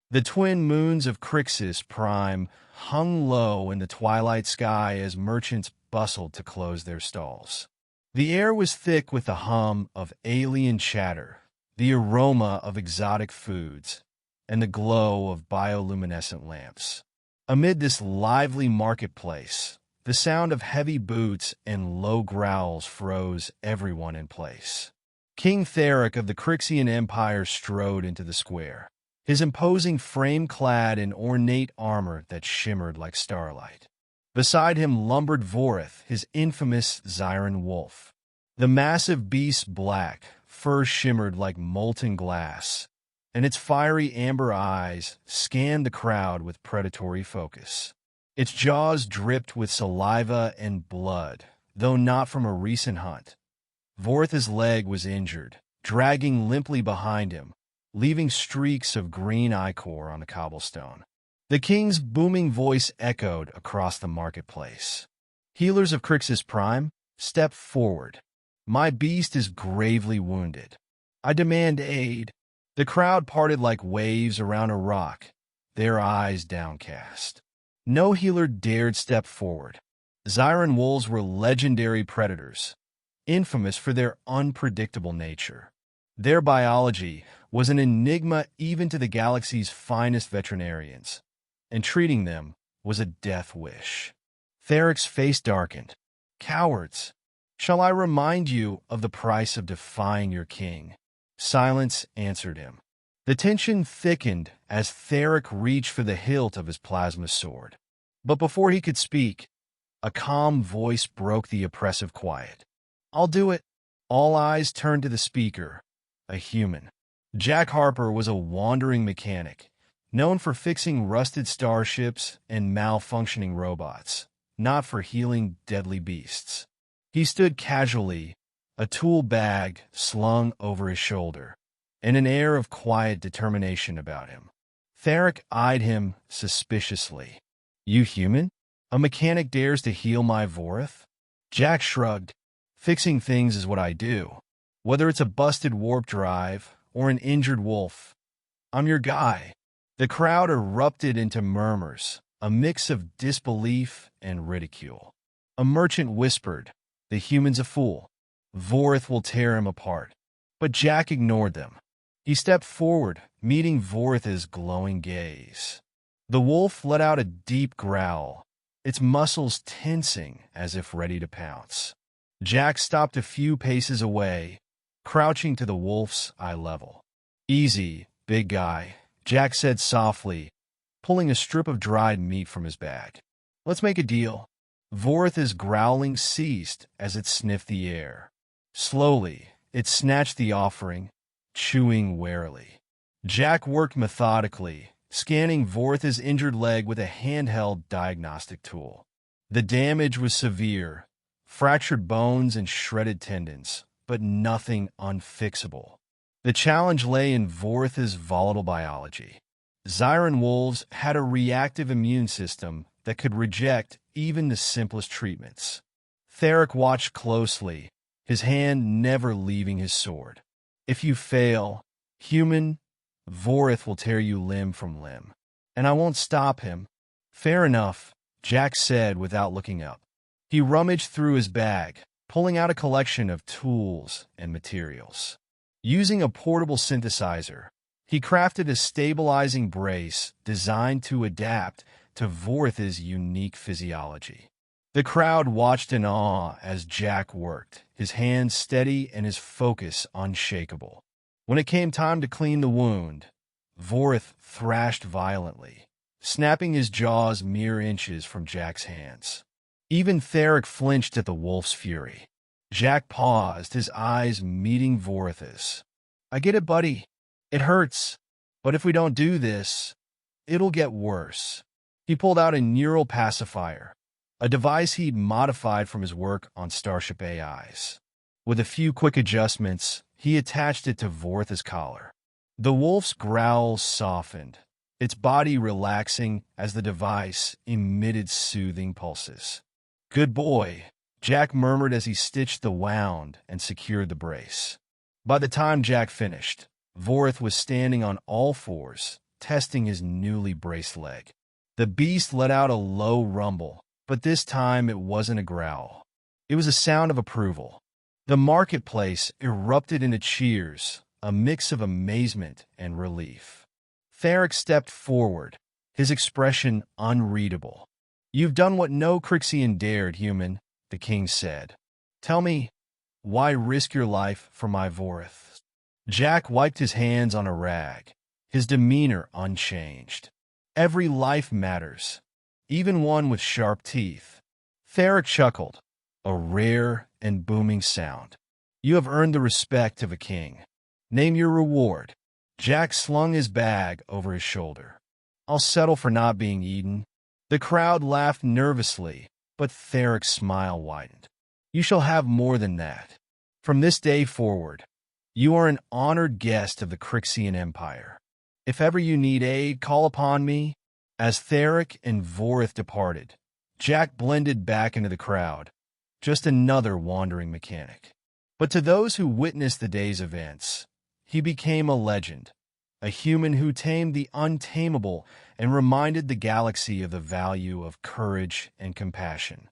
The twin moons of Crixus Prime hung low in the twilight sky as merchants bustled to close their stalls. The air was thick with the hum of alien chatter, the aroma of exotic foods, and the glow of bioluminescent lamps. Amid this lively marketplace, the sound of heavy boots and low growls froze everyone in place. King Theric of the Crixian Empire strode into the square, his imposing frame clad in ornate armor that shimmered like starlight. Beside him lumbered Vorith, his infamous Xyran Wolf. The massive beast's black fur shimmered like molten glass, and its fiery amber eyes scanned the crowd with predatory focus. Its jaws dripped with saliva and blood, though not from a recent hunt. Vorith's leg was injured, dragging limply behind him, leaving streaks of green ichor on the cobblestone. The king's booming voice echoed across the marketplace. "Healers of Crixus Prime, step forward. My beast is gravely wounded. I demand aid." The crowd parted like waves around a rock, their eyes downcast. No healer dared step forward. Xyran wolves were legendary predators, infamous for their unpredictable nature. Their biology was an enigma even to the galaxy's finest veterinarians, and treating them was a death wish. Theric's face darkened. "Cowards! Shall I remind you of the price of defying your king?" Silence answered him. The tension thickened as Theric reached for the hilt of his plasma sword. But before he could speak, a calm voice broke the oppressive quiet. "I'll do it." All eyes turned to the speaker, a human. Jack Harper was a wandering mechanic, known for fixing rusted starships and malfunctioning robots, not for healing deadly beasts. He stood casually, a tool bag slung over his shoulder, and an air of quiet determination about him. Theric eyed him suspiciously. "You human? A mechanic dares to heal my Vorith?" Jack shrugged. "Fixing things is what I do. Whether it's a busted warp drive or an injured wolf, I'm your guy." The crowd erupted into murmurs, a mix of disbelief and ridicule. A merchant whispered, "The human's a fool. Vorith will tear him apart." But Jack ignored them. He stepped forward, meeting Vorith's glowing gaze. The wolf let out a deep growl, its muscles tensing as if ready to pounce. Jack stopped a few paces away, crouching to the wolf's eye level. "Easy, big guy," Jack said softly, pulling a strip of dried meat from his bag. "Let's make a deal." Vorith's growling ceased as it sniffed the air. Slowly, it snatched the offering, chewing warily. Jack worked methodically, scanning Vorith's injured leg with a handheld diagnostic tool. The damage was severe, fractured bones and shredded tendons, but nothing unfixable. The challenge lay in Vorith's volatile biology. Xyran wolves had a reactive immune system that could reject even the simplest treatments. Theric watched closely, his hand never leaving his sword. "If you fail, human, Vorith will tear you limb from limb, and I won't stop him." "Fair enough," Jack said without looking up. He rummaged through his bag, pulling out a collection of tools and materials. Using a portable synthesizer, he crafted a stabilizing brace designed to adapt to Vorith's unique physiology. The crowd watched in awe as Jack worked, his hands steady and his focus unshakable. When it came time to clean the wound, Vorith thrashed violently, snapping his jaws mere inches from Jack's hands. Even Theric flinched at the wolf's fury. Jack paused, his eyes meeting Vorith's. "I get it, buddy. It hurts. But if we don't do this, it'll get worse." He pulled out a neural pacifier, a device he'd modified from his work on Starship AIs. With a few quick adjustments, he attached it to Vorith's collar. The wolf's growls softened, its body relaxing as the device emitted soothing pulses. "Good boy," Jack murmured as he stitched the wound and secured the brace. By the time Jack finished, Vorith was standing on all fours, testing his newly braced leg. The beast let out a low rumble, but this time it wasn't a growl. It was a sound of approval. The marketplace erupted into cheers, a mix of amazement and relief. Theric stepped forward, his expression unreadable. "You've done what no Crixian dared, human," the king said. "Tell me, why risk your life for my Vorith?" Jack wiped his hands on a rag, his demeanor unchanged. "Every life matters, even one with sharp teeth." Theric chuckled, a rare and booming sound. "You have earned the respect of a king. Name your reward." Jack slung his bag over his shoulder. "I'll settle for not being eaten." The crowd laughed nervously, but Theric's smile widened. "You shall have more than that. From this day forward, you are an honored guest of the Crixian Empire. If ever you need aid, call upon me." As Theric and Vorith departed, Jack blended back into the crowd, just another wandering mechanic. But to those who witnessed the day's events, he became a legend, a human who tamed the untamable and reminded the galaxy of the value of courage and compassion.